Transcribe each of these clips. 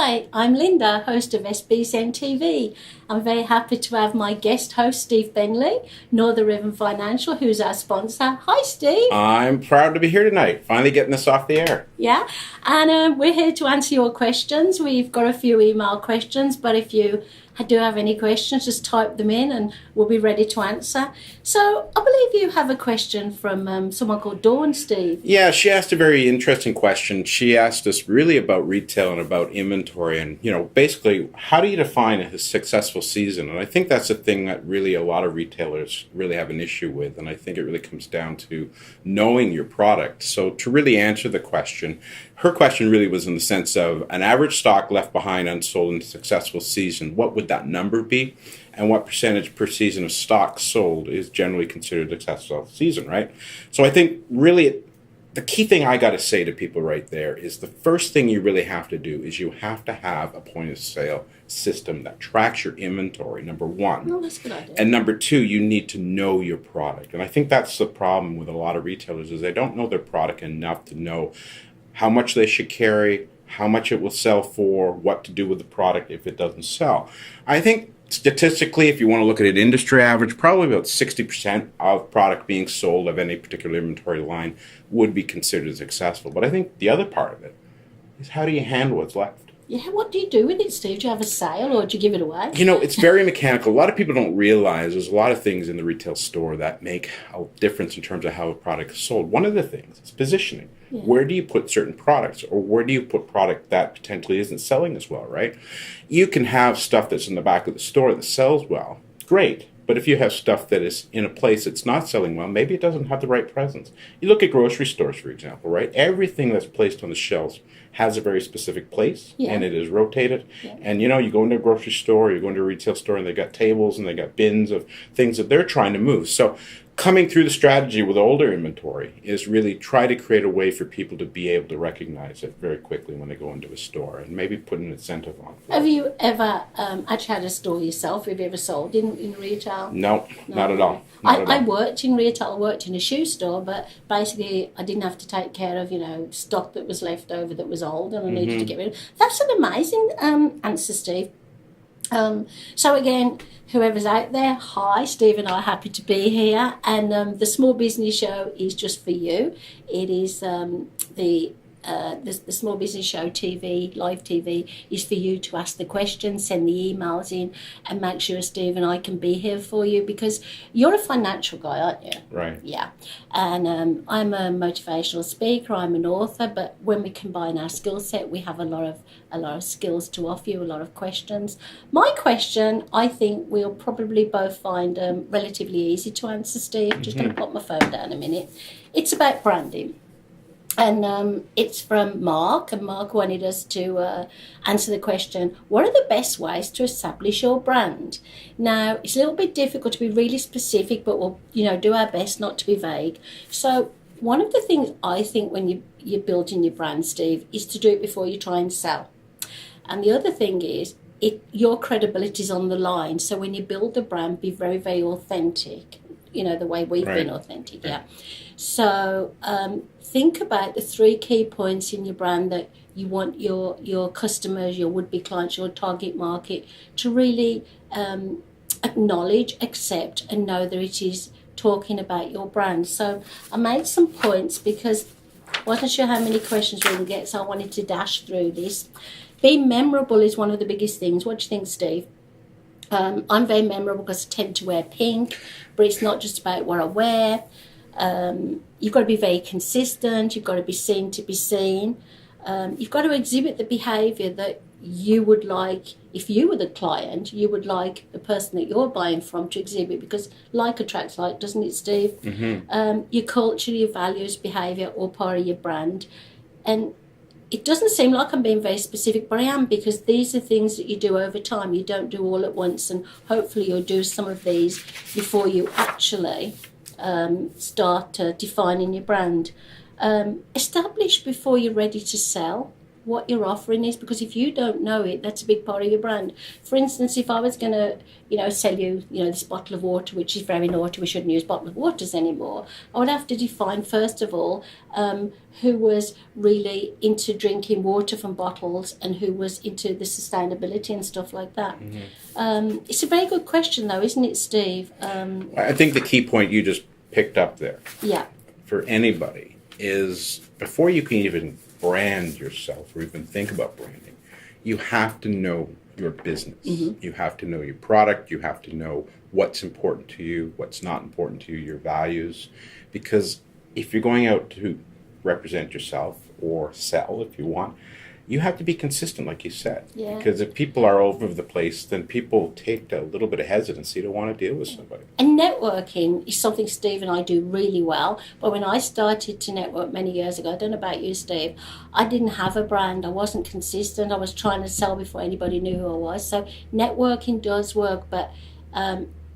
Hi, I'm Linda, host of SBCN TV. I'm very happy to have my guest host, Steve Bentley, Northern River Financial, who's our sponsor. Hi, Steve. I'm proud to be here tonight, finally getting this off the air. Yeah, and we're here to answer your questions. We've got a few email questions, but if you do have any questions, just type them in and we'll be ready to answer. So I believe you have a question from someone called Dawn, Steve. Yeah, she asked a very interesting question. She asked us really about retail and about inventory and, basically, how do you define a successful season? And I think that's a thing that really a lot of retailers really have an issue with. And I think it really comes down to knowing your product. So to really answer the question, her question really was in the sense of an average stock left behind unsold in a successful season. What would that number be? And what percentage per season of stock sold is generally considered a successful season, right? So I think really the key thing I got to say to people right there is the first thing you really have to do is you have to have a point of sale system that tracks your inventory, number one. Oh, that's a good idea. And number two, you need to know your product. And I think that's the problem with a lot of retailers is they don't know their product enough to know how much they should carry, how much it will sell for, what to do with the product if it doesn't sell. I think statistically, if you want to look at an industry average, probably about 60% of product being sold of any particular inventory line would be considered successful. But I think the other part of it is how do you handle what's left? Yeah, what do you do with it, Steve? Do you have a sale or do you give it away? It's very mechanical. A lot of people don't realize there's a lot of things in the retail store that make a difference in terms of how a product is sold. One of the things is positioning. Yeah. Where do you put certain products, or where do you put product that potentially isn't selling as well, right? You can have stuff that's in the back of the store that sells well. Great. But if you have stuff that is in a place that's not selling well, maybe it doesn't have the right presence. You look at grocery stores, for example, right? Everything that's placed on the shelves has a very specific place, and it is rotated. Yeah. And, you go into a grocery store, you go into a retail store, and they got tables and they got bins of things that they're trying to move. So coming through the strategy with older inventory is really try to create a way for people to be able to recognize it very quickly when they go into a store and maybe put an incentive on it. Have you ever actually had a store yourself? Have you ever sold in retail? No, not at all. I worked in retail. I worked in a shoe store, but basically I didn't have to take care of, stock that was left over that was old and I needed to get rid of. That's an amazing answer, Steve. So again, whoever's out there, hi, Steve and I are happy to be here, and the Small Business Show is just for you. It is the Small Business Show TV, live TV, is for you to ask the questions, send the emails in, and make sure Steve and I can be here for you because you're a financial guy, aren't you? Right. Yeah. And I'm a motivational speaker, I'm an author, but when we combine our skill set, we have a lot of skills to offer you, a lot of questions. My question, I think we'll probably both find relatively easy to answer, Steve. Just going to put my phone down a minute. It's about branding. And it's from Mark, and Mark wanted us to answer the question, what are the best ways to establish your brand? Now, it's a little bit difficult to be really specific, but we'll do our best not to be vague. So one of the things I think when you're building your brand, Steve, is to do it before you try and sell. And the other thing is, your credibility is on the line. So when you build a brand, be very, very authentic, the way we've been authentic, yeah. So think about the 3 key points in your brand that you want your customers, your would-be clients, your target market to really acknowledge, accept, and know that it is talking about your brand. So I made some points because I wasn't sure how many questions we would get, so I wanted to dash through this. Being memorable is one of the biggest things. What do you think, Steve? I'm very memorable because I tend to wear pink, but it's not just about what I wear. You've got to be very consistent. You've got to be seen to be seen. You've got to exhibit the behaviour that you would like, if you were the client, you would like the person that you're buying from to exhibit, because like attracts like, doesn't it, Steve? Mm-hmm. Your culture, your values, behaviour, all part of your brand. And it doesn't seem like I'm being very specific, but I am, because these are things that you do over time. You don't do all at once, and hopefully you'll do some of these before you actually start defining your brand. Establish before you're ready to sell. what your offering is, because if you don't know it, that's a big part of your brand. For instance, if I was going to, sell you, this bottle of water, which is very naughty, we shouldn't use bottle of waters anymore, I would have to define, first of all, who was really into drinking water from bottles and who was into the sustainability and stuff like that. Mm-hmm. It's a very good question, though, isn't it, Steve? I think the key point you just picked up there, for anybody, is before you can even brand yourself or even think about branding, you have to know your business. Mm-hmm. You have to know your product. You have to know what's important to you, what's not important to you, your values. Because if you're going out to represent yourself or sell, if you want, you have to be consistent, like you said. Yeah. Because if people are all over the place, then people take a little bit of hesitancy to want to deal with somebody. And networking is something Steve and I do really well. But when I started to network many years ago, I don't know about you, Steve, I didn't have a brand. I wasn't consistent. I was trying to sell before anybody knew who I was. So networking does work, but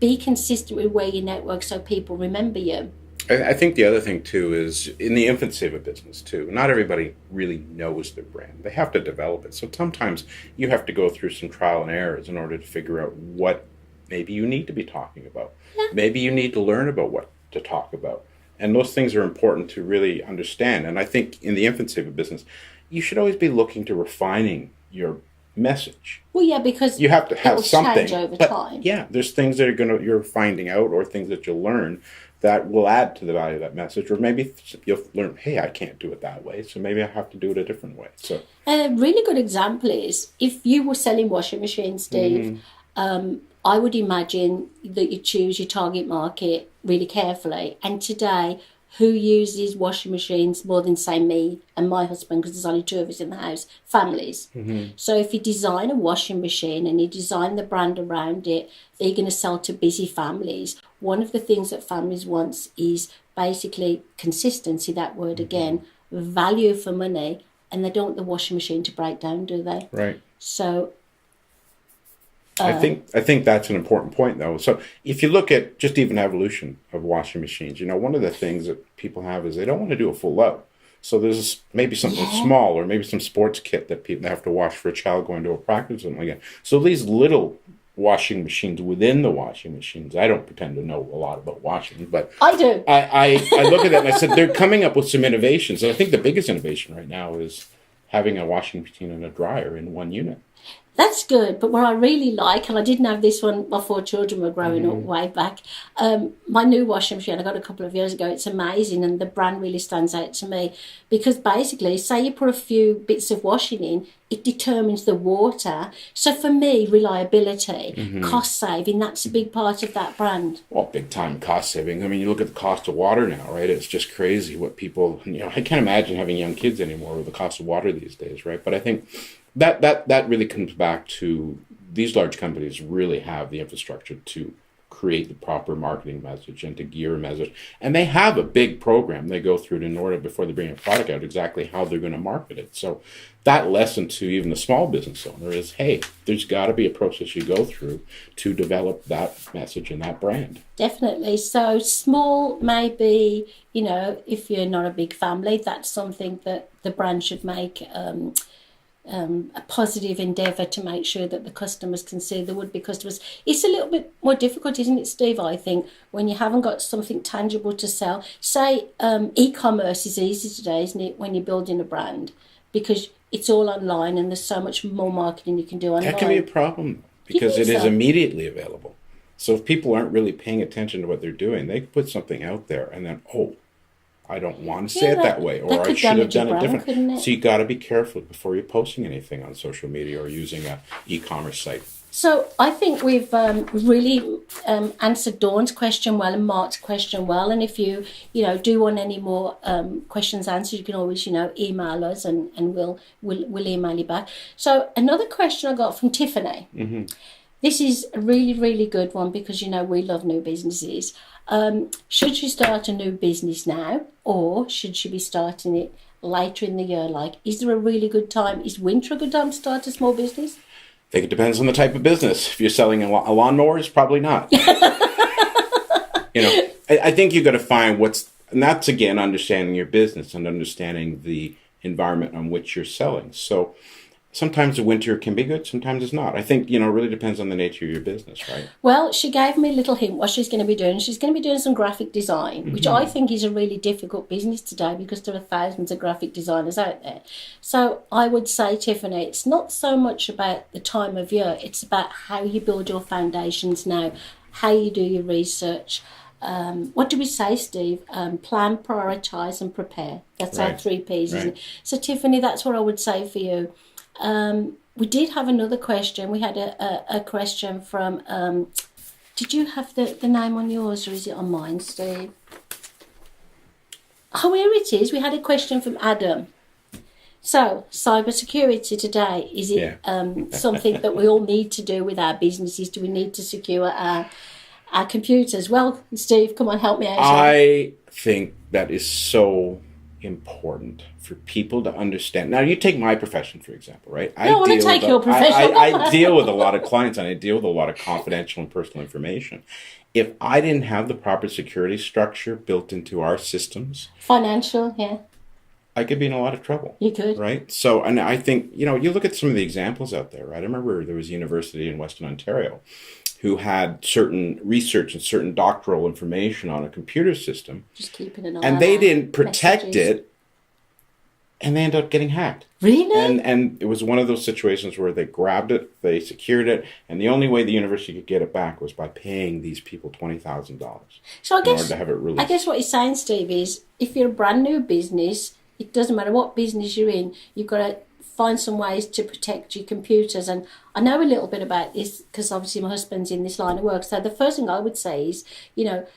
be consistent with where you network so people remember you. I think the other thing, too, is in the infancy of a business, too, not everybody really knows their brand. They have to develop it. So sometimes you have to go through some trial and errors in order to figure out what maybe you need to be talking about. Yeah. Maybe you need to learn about what to talk about. And those things are important to really understand. And I think in the infancy of a business, you should always be looking to refining your message. Well, yeah, because you have to have something change over time. Yeah, there's things that you're finding out, or things that you'll learn that will add to the value of that message, or maybe you'll learn, hey, I can't do it that way, so maybe I have to do it a different way. So a really good example is if you were selling washing machines, Steve. Mm-hmm. I would imagine that you choose your target market really carefully. And today, who uses washing machines more than, say, me and my husband, because there's only two of us in the house? Families. Mm-hmm. So if you design a washing machine and you design the brand around it, they're going to sell to busy families. One of the things that families want is basically consistency, that word again, value for money, and they don't want the washing machine to break down, do they? Right. So I think that's an important point, though. So if you look at just even evolution of washing machines, one of the things that people have is they don't want to do a full load. So there's maybe something small, or maybe some sports kit that people have to wash for a child going to a practice or something like that. So these little washing machines within the washing machines, I don't pretend to know a lot about washing, but I do. I look at that and I said, they're coming up with some innovations. And I think the biggest innovation right now is having a washing machine and a dryer in one unit. That's good, but what I really like, and I didn't have this when my 4 children were growing up way back, my new washing machine I got a couple of years ago, it's amazing, and the brand really stands out to me, because basically, say you put a few bits of washing in, it determines the water. So for me, reliability, cost saving, that's a big part of that brand. Well, big time cost saving. I mean, you look at the cost of water now, right? It's just crazy what people, I can't imagine having young kids anymore with the cost of water these days, right? But I think that really comes back to these large companies really have the infrastructure to create the proper marketing message and to gear a message. And they have a big program they go through in order, before they bring a product out, exactly how they're going to market it. So that lesson to even the small business owner is, hey, there's got to be a process you go through to develop that message and that brand. Definitely. So small, maybe, if you're not a big family, that's something that the brand should make a positive endeavour to make sure that the customers can see, the would-be customers. It's a little bit more difficult, isn't it, Steve, I think, when you haven't got something tangible to sell. Say e-commerce is easy today, isn't it, when you're building a brand, because it's all online and there's so much more marketing you can do online. That can be a problem, because it is immediately available. So if people aren't really paying attention to what they're doing, they can put something out there and then, I don't want to say it that way, or I should have done it different. So you got to be careful before you're posting anything on social media or using an e-commerce site. So I think we've really answered Dawn's question well and Mark's question well. And if you do want any more questions answered, you can always email us and we'll email you back. So another question I got from Tiffany. Mm-hmm. This is a really, really good one, because we love new businesses. Should she start a new business now, or should she be starting it later in the year? Like, is there a really good time? Is winter a good time to start a small business? I think it depends on the type of business. If you're selling a lawnmower, it's probably not. I think you've got to find and that's, again, understanding your business and understanding the environment on which you're selling. So sometimes the winter can be good, sometimes it's not. I think, it really depends on the nature of your business, right? Well, she gave me a little hint what she's going to be doing. She's going to be doing some graphic design, which I think is a really difficult business today because there are thousands of graphic designers out there. So I would say, Tiffany, it's not so much about the time of year, it's about how you build your foundations now, how you do your research. What do we say, Steve? Plan, prioritise and prepare. That's our 3 Ps, isn't it? So, Tiffany, that's what I would say for you. We did have another question. We had a question from, did you have the name on yours or is it on mine, Steve? Oh, here it is. We had a question from Adam. So, cybersecurity today, is it something that we all need to do with our businesses? Do we need to secure our computers? Well, Steve, come on, help me out. I think that is so important for people to understand. Now, you take my profession, for example, right? I want to take your profession. I deal with a lot of clients and I deal with a lot of confidential and personal information. If I didn't have the proper security structure built into our systems... Financial, I could be in a lot of trouble. You could. Right? So, and I think, you look at some of the examples out there, right? I remember there was a university in Western Ontario who had certain research and certain doctoral information on a computer system. Just keeping an eye on and they didn't protect it, and they ended up getting hacked. Really? And it was one of those situations where they grabbed it, they secured it, and the only way the university could get it back was by paying these people $20,000 so I guess, in order to have it released. I guess what you're saying, Steve, is if you're a brand new business, it doesn't matter what business you're in, you've got to find some ways to protect your computers. And I know a little bit about this because obviously my husband's in this line of work. So the first thing I would say is,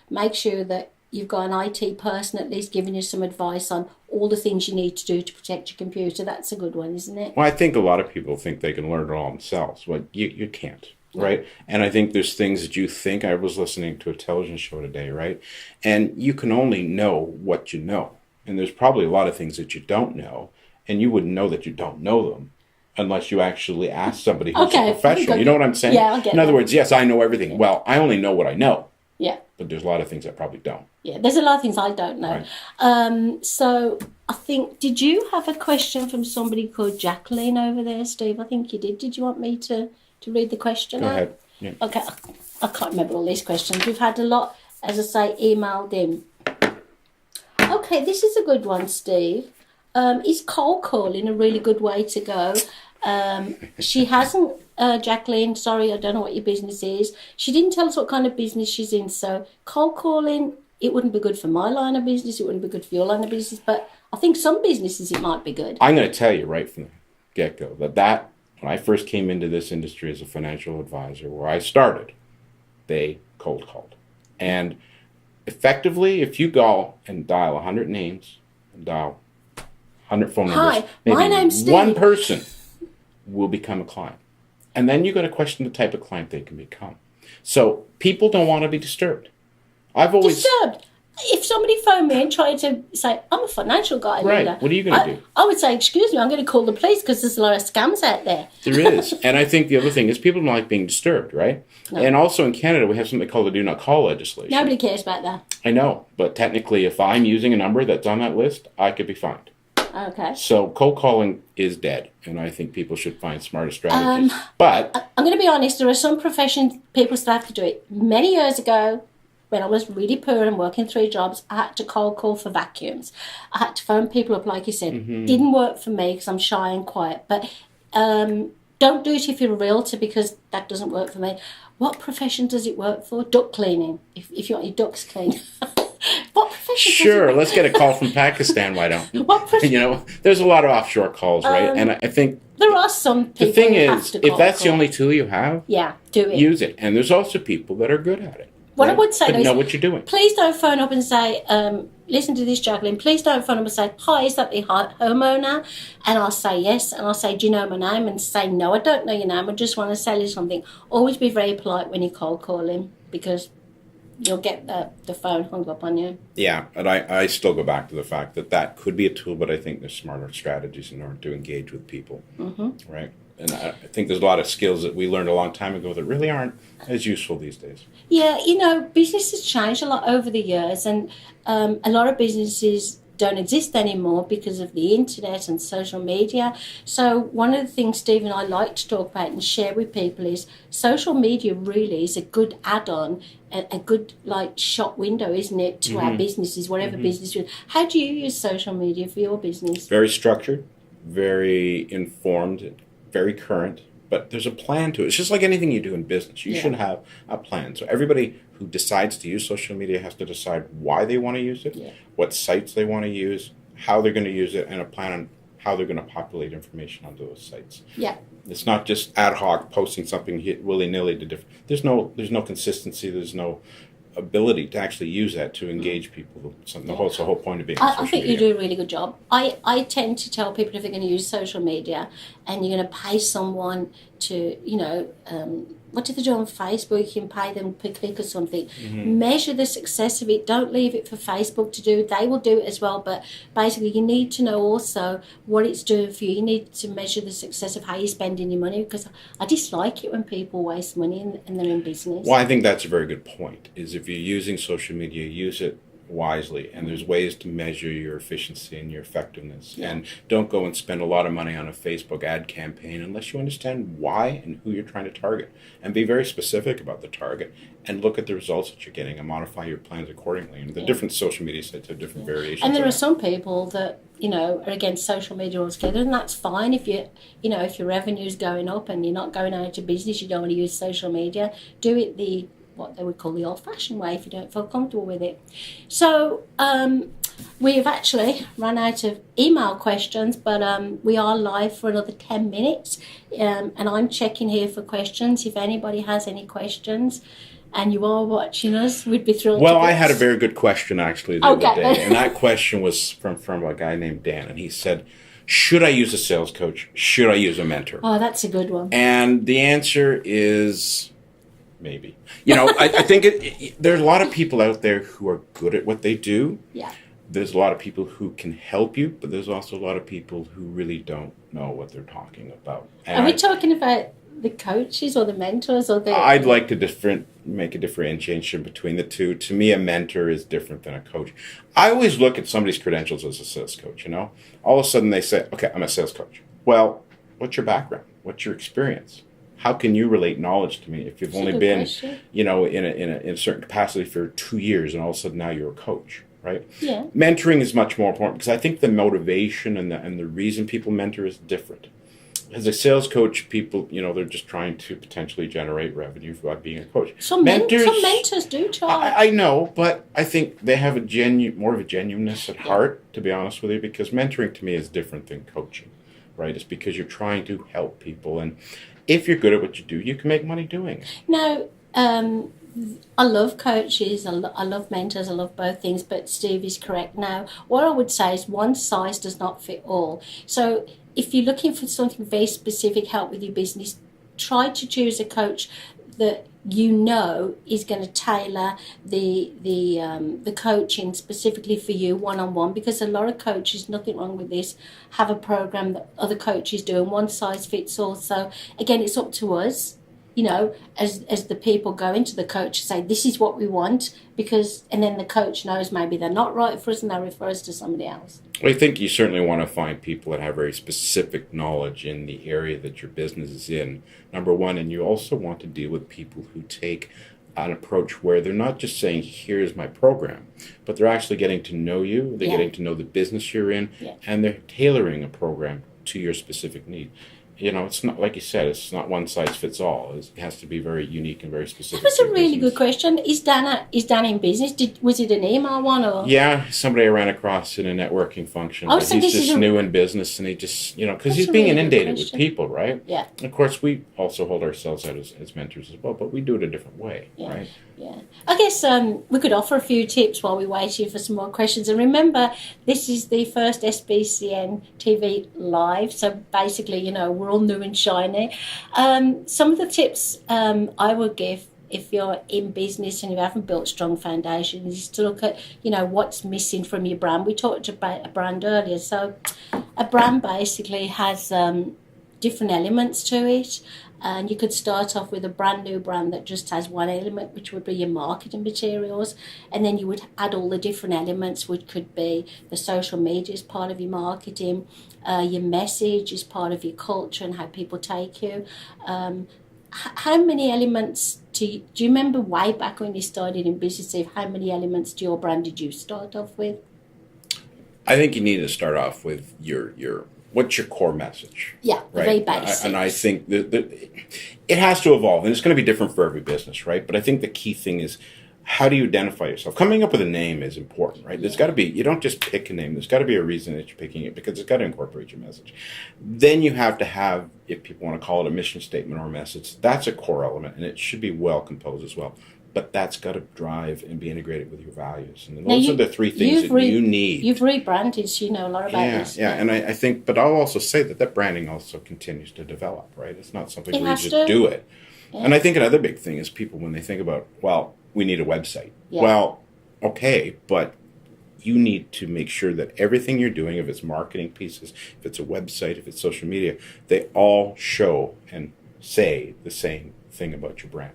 make sure that you've got an IT person at least giving you some advice on all the things you need to do to protect your computer. That's a good one, isn't it? Well, I think a lot of people think they can learn it all themselves, but you can't, right? And I think there's things that you think. I was listening to a television show today, right? And you can only know what you know. And there's probably a lot of things that you don't know. And you wouldn't know that you don't know them unless you actually ask somebody who's a professional. You know what I'm saying? Yeah, I get In other words, yes, I know everything. Well, I only know what I know. Yeah. But there's a lot of things I probably don't. Yeah, there's a lot of things I don't know. Right. So I think, did you have a question from somebody called Jacqueline over there, Steve? I think you did. Did you want me to read the question Go out? ahead. Yeah. Okay, I can't remember all these questions. We've had a lot, as I say, emailed in. Okay, this is a good one, Steve. Is cold calling a really good way to go? She hasn't, Jacqueline, sorry, I don't know what your business is. She didn't tell us what kind of business she's in. So cold calling, it wouldn't be good for my line of business. It wouldn't be good for your line of business. But I think some businesses it might be good. I'm going to tell you right from the get-go that when I first came into this industry as a financial advisor, where I started, they cold called. And effectively, if you go and dial 100 names and dial 100 phone numbers, maybe my name's Steve. One person will become a client. And then you got to question the type of client they can become. So people don't want to be disturbed. Disturbed? If somebody phoned me and tried to say, I'm a financial guy. Right. Leader, what are you going to do? I would say, excuse me, I'm going to call the police because there's a lot of scams out there. There is. And I think the other thing is people don't like being disturbed, right? No. And also in Canada, we have something called the do not call legislation. Nobody cares about that. I know. But technically, if I'm using a number that's on that list, I could be fined. Okay. So cold calling is dead, and I think people should find smarter strategies. But I'm going to be honest, there are some professions people still have to do it. Many years ago, when I was really poor and working 3 jobs, I had to cold call for vacuums. I had to phone people up, like you said. Mm-hmm. Didn't work for me because I'm shy and quiet. But don't do it if you're a realtor because that doesn't work for me. What profession does it work for? Duck cleaning, if you want your ducks clean. What profession? Sure, let's get a call from Pakistan. Why don't? What profession? There's a lot of offshore calls, right? And I think there are some people. The thing is, if that's the only tool you have, do it. Use it. And there's also people that are good at it. What I would say is, know what you're doing. Please don't phone up and say, listen to this, Jacqueline. Please don't phone up and say, hi, is that the homeowner? And I'll say yes. And I'll say, do you know my name? And say, no, I don't know your name. I just want to sell you something. Always be very polite when you cold call him because you'll get the phone hung up on you. Yeah, and I still go back to the fact that could be a tool, but I think there's smarter strategies in order to engage with people, right? And I think there's a lot of skills that we learned a long time ago that really aren't as useful these days. Yeah, business has changed a lot over the years, and a lot of businesses don't exist anymore because of the internet and social media. So one of the things Steve and I like to talk about and share with people is social media really is a good add-on, a good like shop window, isn't it, to our businesses, whatever business you're in. How do you use social media for your business? Very structured, very informed, very current, but there's a plan to it. It's just like anything you do in business. You should have a plan. So everybody who decides to use social media has to decide why they want to use it, what sites they want to use, how they're going to use it, and a plan on how they're going to populate information onto those sites. Yeah. It's not just ad hoc posting something willy-nilly to different. There's no consistency. There's no ability to actually use that to engage people. It's the whole point of being on social I think media. you do a really good job. I tend to tell people if they're going to use social media and you're going to pay someone to, what do they do on Facebook? You can pay them per click or something. Measure the success of it. Don't leave it for Facebook to do. They will do it as well. But basically, you need to know also what it's doing for you. You need to measure the success of how you're spending your money, because I dislike it when people waste money and they're in business. Well, I think that's a very good point, is if you're using social media, use it wisely, and there's ways to measure your efficiency and your effectiveness. And don't go and spend a lot of money on a Facebook ad campaign unless you understand why and who you're trying to target, and be very specific about the target and look at the results that you're getting and modify your plans accordingly. And the different social media sites have different variations. And there are some people that are against social media altogether, and that's fine. If if your revenue is going up and you're not going out of business, you don't want to use social media, do it what they would call the old-fashioned way if you don't feel comfortable with it. So we've actually run out of email questions, but we are live for another 10 minutes, and I'm checking here for questions. If anybody has any questions and you are watching us, we'd be thrilled. Well, I had a very good question actually the other day, and that question was from a guy named Dan, and he said, should I use a sales coach? Should I use a mentor? Oh, that's a good one. And the answer is maybe. I think there's a lot of people out there who are good at what they do. Yeah. There's a lot of people who can help you, but there's also a lot of people who really don't know what they're talking about. And are we talking about the coaches or the mentors or the? I'd like to make a differentiation between the two. To me, a mentor is different than a coach. I always look at somebody's credentials as a sales coach. All of a sudden they say, "Okay, I'm a sales coach." Well, what's your background? What's your experience? How can you relate knowledge to me if you've only been, in a certain capacity for 2 years, and all of a sudden now you're a coach, right? Yeah. Mentoring is much more important, because I think the motivation and the reason people mentor is different. As a sales coach, people, they're just trying to potentially generate revenue by being a coach. Some mentors do charge. I know, but I think they have more of a genuineness at heart, to be honest with you, because mentoring to me is different than coaching, right? It's because you're trying to help people, and if you're good at what you do, you can make money doing it. Now, I love coaches, I love mentors, I love both things, but Steve is correct. Now, what I would say is one size does not fit all. So if you're looking for something very specific, help with your business, try to choose a coach that is going to tailor the coaching specifically for you one-on-one, because a lot of coaches, nothing wrong with this, have a program that other coaches do, and one size fits all. So again, it's up to us, as the people go into the coach, say this is what we want, and then the coach knows maybe they're not right for us and they refer us to somebody else. Well, I think you certainly want to find people that have very specific knowledge in the area that your business is in, number one. And you also want to deal with people who take an approach where they're not just saying, here's my program, but they're actually getting to know you, they're getting to know the business you're in, and they're tailoring a program to your specific need. It's not, like you said, it's not one size fits all. It has to be very unique and very specific. That was a really good question. Is Dan in business? Was it an email one or? Yeah, somebody I ran across in a networking function. Oh, but so he's this just is new in business, and he just, because he's a being really good inundated with question. people, right? Yeah. And of course, we also hold ourselves out as mentors as well, but we do it a different way, right? Yeah. I guess we could offer a few tips while we're waiting for some more questions. And remember, this is the first SBCN TV live, so basically, we're all new and shiny. Some of the tips I would give if you're in business and you haven't built strong foundations is to look at, what's missing from your brand. We talked about a brand earlier. So a brand basically has different elements to it. And you could start off with a brand new brand that just has one element, which would be your marketing materials. And then you would add all the different elements, which could be the social media as part of your marketing, your message is part of your culture and how people take you. How many elements do you remember way back when you started in business, how many elements to your brand did you start off with? I think you need to start off with your what's your core message? Yeah, right? very basic. And I think that it has to evolve, and it's going to be different for every business, right? But I think the key thing is, how do you identify yourself? Coming up with a name is important, right? There's got to be, you don't just pick a name. There's got to be a reason that you're picking it, because it's got to incorporate your message. Then you have to have, if people want to call it a mission statement or a message, that's a core element, and it should be well composed as well. But that's got to drive and be integrated with your values. And those are the three things that you need. You've rebranded, so you know a lot about this. Yeah, and I think, but I'll also say that branding also continues to develop, right? It's not something where you just do it. Yeah. And I think another big thing is people, when they think about, well, we need a website. Yeah. Well, okay, but you need to make sure that everything you're doing, if it's marketing pieces, if it's a website, if it's social media, they all show and say the same thing about your brand.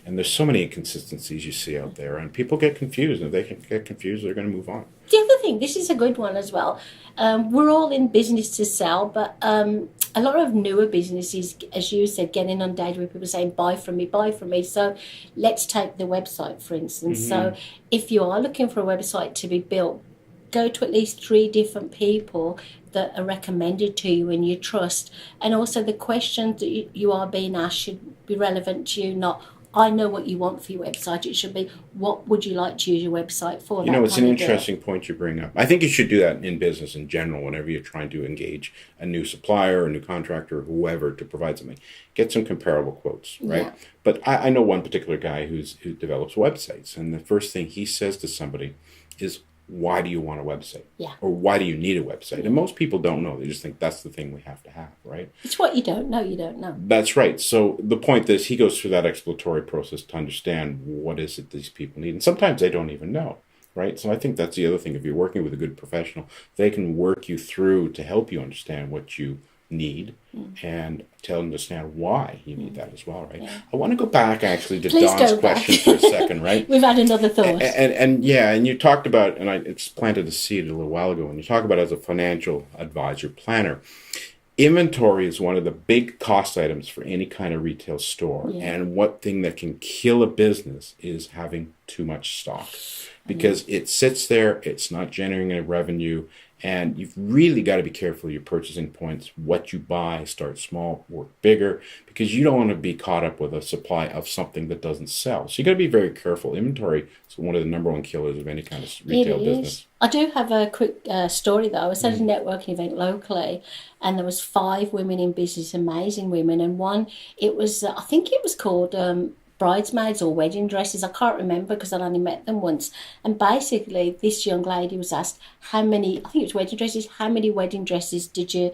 And there's so many inconsistencies you see out there, and people get confused. And if they can get confused, they're going to move on. The other thing, this is a good one as well. We're all in business to sell, but a lot of newer businesses, as you said, get inundated with people saying, buy from me, buy from me. So let's take the website, for instance. So if you are looking for a website to be built, go to at least 3 different people that are recommended to you and you trust. And also the questions that you are being asked should be relevant to you, not, I know what you want for your website. It should be, what would you like to use your website for? You know, it's an interesting point you bring up. I think you should do that in business in general whenever you're trying to engage a new supplier, a new contractor, or whoever to provide something. Get some comparable quotes, right? Yeah. But I know one particular guy who develops websites, and the first thing he says to somebody is, why do you want a website? Yeah. Or why do you need a website? And most people don't know. They just think that's the thing we have to have, right? It's what you don't know, you don't know. That's right. So the point is, he goes through that exploratory process to understand what is it these people need. And sometimes they don't even know, right? So I think that's the other thing. If you're working with a good professional, they can work you through to help you understand what you need and to understand why you need that as well, right? Yeah. I want to go back actually to Don's question for a second, right? We've had another thought. And you talked about, and it's planted a seed a little while ago, when you talk about as a financial advisor, planner, inventory is one of the big cost items for any kind of retail store. Yeah. And what thing that can kill a business is having too much stock, because it sits there, it's not generating any revenue. And you've really got to be careful of your purchasing points. What you buy, start small, work bigger, because you don't want to be caught up with a supply of something that doesn't sell. So you got to be very careful. Inventory is one of the number one killers of any kind of retail business. I do have a quick story though. I was at a networking event locally, and there was 5 women in business, amazing women, and one, it was I think it was called bridesmaids or wedding dresses. I can't remember because I only met them once. And basically, this young lady was asked how many, I think it was wedding dresses, how many wedding dresses did you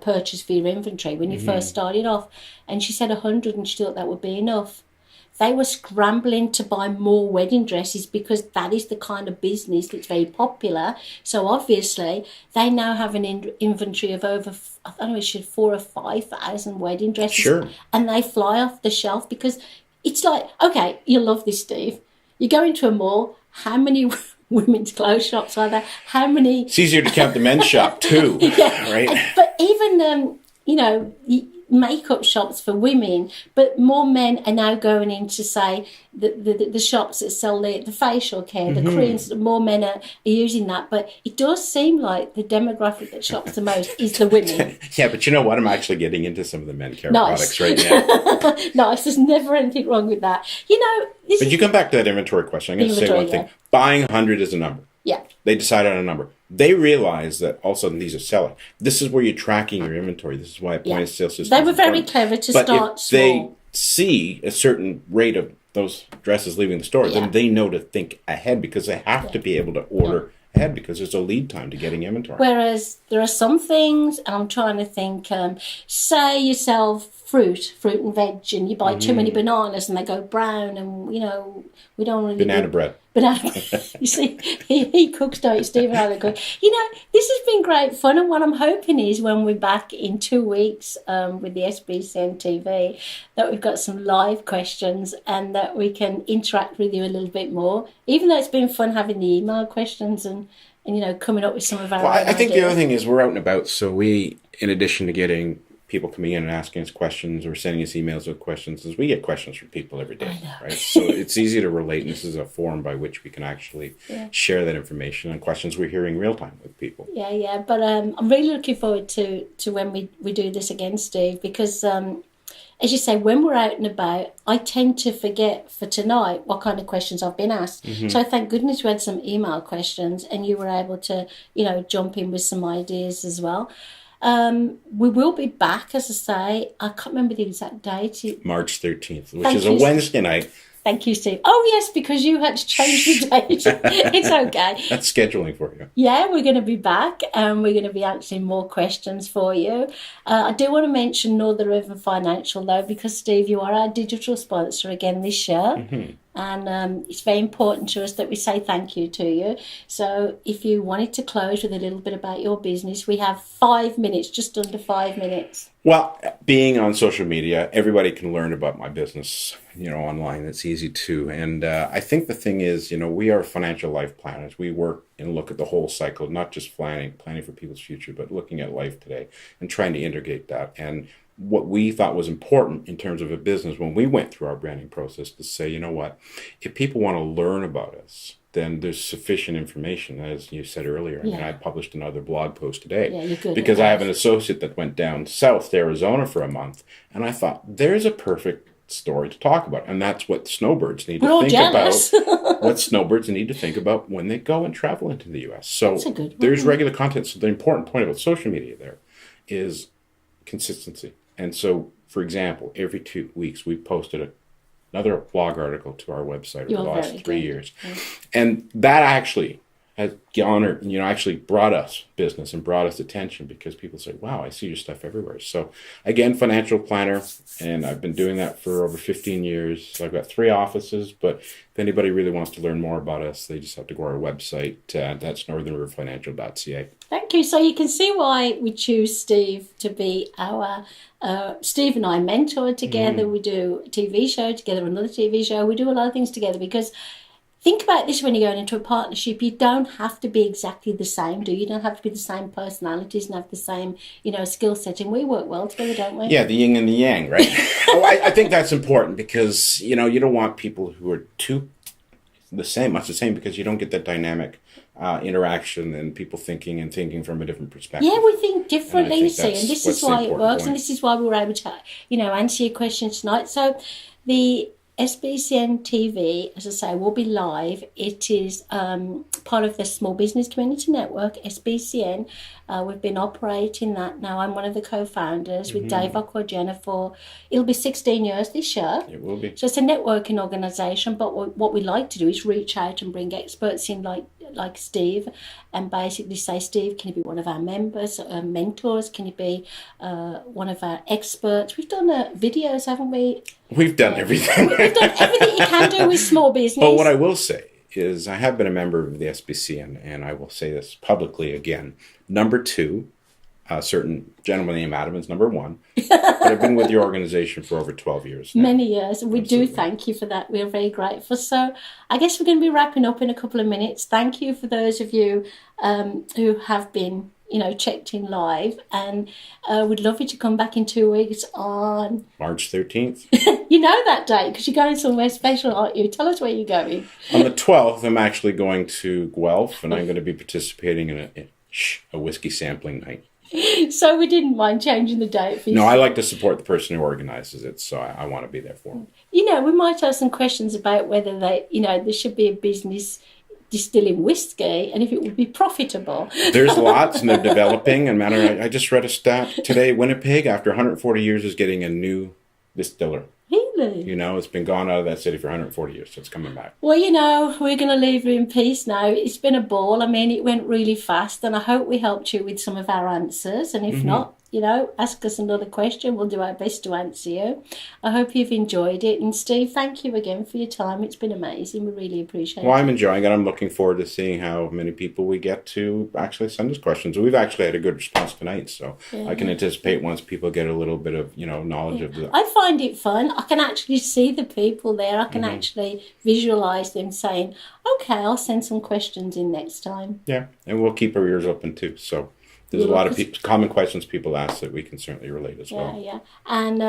purchase for your inventory when you first started off? And she said 100, and she thought that would be enough. They were scrambling to buy more wedding dresses because that is the kind of business that's very popular. So obviously, they now have an inventory of over, I don't know, 4,000 or 5,000 wedding dresses. Sure. And they fly off the shelf because it's like, okay, you'll love this, Steve. You go into a mall, how many women's clothes shops are there? How many... It's easier to count the men's shop, too, right? But even, makeup shops for women, but more men are now going into, say, the shops that sell the facial care, the creams. More men are using that, but it does seem like the demographic that shops the most is the women. Yeah, but you know what? I'm actually getting into some of the men care products right now. Nice. There's never anything wrong with that. But you come back to that inventory question. I'm going to say one thing. Buying 100 is a number. Yeah. They decide on a number. They realize that all of a sudden these are selling. This is where you're tracking your inventory. This is why a point of sale system. They were very clever to start small. But if they see a certain rate of those dresses leaving the store, then they know to think ahead, because they have to be able to order ahead, because there's a lead time to getting inventory. Whereas there are some things, and I'm trying to think, say you sell fruit and veg, and you buy too many bananas and they go brown, and we don't really banana bread. You see, he cooks, don't you, Steve? And I don't cook. You know, this has been great fun, and what I'm hoping is when we're back in 2 weeks with the SBCN TV, that we've got some live questions and that we can interact with you a little bit more. Even though it's been fun having the email questions and you know, coming up with some of our own I think ideas. the other thing is we're out and about, so we, in addition to getting people coming in and asking us questions or sending us emails with questions, is we get questions from people every day, right? So it's easy to relate, and this is a forum by which we can actually share that information and questions we're hearing real time with people. Yeah, but I'm really looking forward to when we do this again, Steve, because as you say, when we're out and about, I tend to forget for tonight what kind of questions I've been asked. Mm-hmm. So thank goodness we had some email questions and you were able to, you know, jump in with some ideas as well. We will be back, as I say. I can't remember the exact date. March 13th, which is a Wednesday night. Thank you, Steve. Oh, yes, because you had to change the date. It's okay. That's scheduling for you. Yeah, we're going to be back and we're going to be answering more questions for you. I do want to mention Northern River Financial, though, because, Steve, you are our digital sponsor again this year. Mm-hmm. And it's very important to us that we say thank you to you. So if you wanted to close with a little bit about your business, we have 5 minutes, just under 5 minutes. Well, being on social media, everybody can learn about my business, you know, online. It's easy too. And I think the thing is, you know, we are financial life planners. We work and look at the whole cycle, not just planning for people's future, but looking at life today and trying to integrate that. And what we thought was important in terms of a business when we went through our branding process to say, you know what, if people want to learn about us, then there's sufficient information, as you said earlier. I mean, I published another blog post today because I have an associate that went down south to Arizona for a month, and I thought there's a perfect story to talk about, and that's what snowbirds need to think about. What snowbirds need to think about when they go and travel into the U.S. So there's regular content. So the important point about social media there is consistency. And so, for example, every 2 weeks we posted another blog article to our website over the last 3 years. And that actually has honored, you know, actually brought us business and brought us attention because people say, wow, I see your stuff everywhere. So again, financial planner, and I've been doing that for over 15 years. So I've got 3 offices, but if anybody really wants to learn more about us, they just have to go to our website. That's northernriverfinancial.ca. Thank you. So you can see why we choose Steve to be our, Steve and I mentor together. Mm. We do a TV show together, another TV show. We do a lot of things together because think about this when you're going into a partnership. You don't have to be exactly the same, do you? You don't have to be the same personalities and have the same, you know, skill set. And we work well together, don't we? Yeah, the yin and the yang, right? I think that's important because, you know, you don't want people who are too much the same, because you don't get that dynamic interaction and people thinking from a different perspective. Yeah, we think differently, you see, and this is why it works, and this is why we were able to, you know, answer your questions tonight. So the SBCN TV, as I say, will be live. It is part of the Small Business Community Network, SBCN. We've been operating that now. I'm one of the co-founders with Dave Ockwell-Jenner it'll be 16 years this year. It will be. So it's a networking organisation, but what we like to do is reach out and bring experts in like Steve and basically say, Steve, can you be one of our members, mentors? Can you be one of our experts? We've done videos, haven't we? We've done everything. We've done everything you can do with small business. But what I will say is I have been a member of the SBCN, and I will say this publicly again. Number 2, a certain gentleman named Adam is number 1. But I've been with your organization for over 12 years now. Many years. We do thank you for that. We're very grateful. So I guess we're going to be wrapping up in a couple of minutes. Thank you for those of you who have been, you know, checked in live, and we'd love you to come back in 2 weeks on March 13th. You know that date because you're going somewhere special, aren't you? Tell us where you're going. On the 12th, I'm actually going to Guelph, and I'm going to be participating in a whiskey sampling night. So we didn't mind changing the date for you. No, I like to support the person who organizes it, so I want to be there for them. You know, we might have some questions about whether there should be a business distilling whiskey and if it would be profitable. There's lots, and they're developing. And I just read a stat today. Winnipeg, after 140 years, is getting a new distiller. Really? You know, it's been gone out of that city for 140 years, so it's coming back. Well, you know, we're going to leave you in peace now. It's been a ball. I mean, it went really fast, and I hope we helped you with some of our answers. And if not, ask us another question. We'll do our best to answer you. I hope you've enjoyed it. And Steve, thank you again for your time. It's been amazing. We really appreciate it. Well, I'm enjoying it. I'm looking forward to seeing how many people we get to actually send us questions. We've actually had a good response tonight, so I can anticipate once people get a little bit of knowledge of the. I find it fun. I can actually see the people there. I can actually visualize them saying, "Okay, I'll send some questions in next time." Yeah, and we'll keep our ears open too. So. There's a lot of common questions people ask that we can certainly relate as well. Yeah. And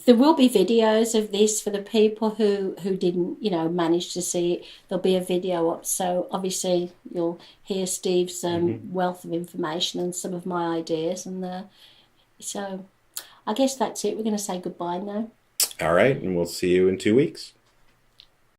there will be videos of this for the people who didn't, manage to see it. There'll be a video up. So obviously you'll hear Steve's wealth of information and some of my ideas. And so I guess that's it. We're going to say goodbye now. All right. And we'll see you in 2 weeks.